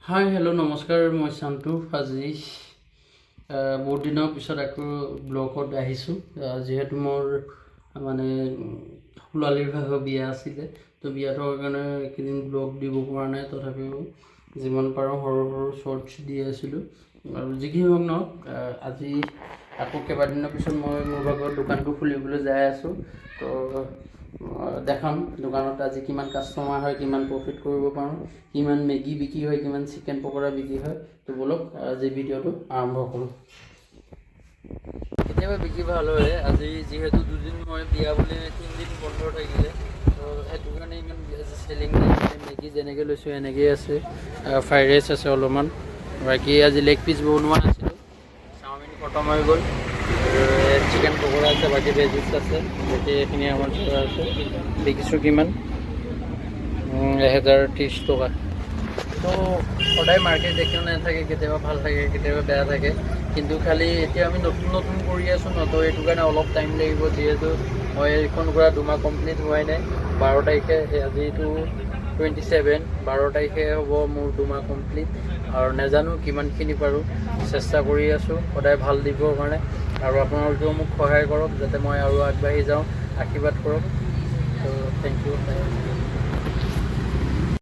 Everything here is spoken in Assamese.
হাই হেল্ল' নমস্কাৰ, মই শান্তু। আজি বহুত দিনৰ পিছত আকৌ ব্লগত আহিছোঁ। যিহেতু মোৰ মানে ছোৱালীৰ ভাগৰ বিয়া আছিলে, তো বিয়া থকাৰ কাৰণে এইকেইদিন ব্লগ দিব পৰা নাই। তথাপিও যিমান পাৰোঁ সৰু সৰু শ্বৰ্টছ দি আছিলোঁ। আৰু যি কি হওক নহওক, আজি আকৌ কেইবাদিনৰ পিছত মই মোৰ ভাগৰ দোকানটো খুলিবলৈ যাই আছোঁ। তো দেখাম দোকানত আজি কিমান কাষ্টমাৰ হয়, কিমান প্ৰফিট কৰিব পাৰোঁ, কিমান মেগী বিক্ৰী হয়, কিমান চিকেন পকৰা বিক্ৰী হয়। তো বলক আজি ভিডিঅ'টো আৰম্ভ কৰোঁ। কেতিয়াবা বিক্ৰী ভাল হয়। আজি যিহেতু দুদিন মই বিয়া বুলি 3 দিন বন্ধ থাকিলে, তো সেইটো কাৰণে ইমান চেলিং নাই। মেগী যেনেকৈ লৈছোঁ এনেকৈয়ে আছে, ফ্ৰাইড ৰাইচ আছে অলপমান, বাকী আজি লেগ পিচ বনোৱা নাছিলোঁ, চাওমিন খতম হৈ গ'ল। চিকেন পকৰা আছে, বাকী ভেজিছ আছে, বাকী এইখিনি আমাৰ চলা আছে। বিকিছোঁ কিমান 1030 টকা। তো সদায় মাৰ্কেট একো নাথাকে, কেতিয়াবা ভাল থাকে, কেতিয়াবা বেয়া থাকে। কিন্তু খালি এতিয়া আমি নতুন নতুন কৰি আছোঁ ন, তো এইটো কাৰণে অলপ টাইম লাগিব। যিহেতু মই এইখন কৰা 2 মাহ কমপ্লিট হোৱাই নাই। 12 তাৰিখে, আজিতো 27, 12 তাৰিখে হ'ব মোৰ 2 মাহ কমপ্লিট। আৰু নাজানো কিমানখিনি পাৰোঁ, চেষ্টা কৰি আছোঁ সদায় ভাল দিবৰ কাৰণে। আৰু আপোনালোকেও মোক সহায় কৰক যাতে মই আৰু আগবাঢ়ি যাওঁ, আশীৰ্বাদ কৰক। তো থেংক ইউ।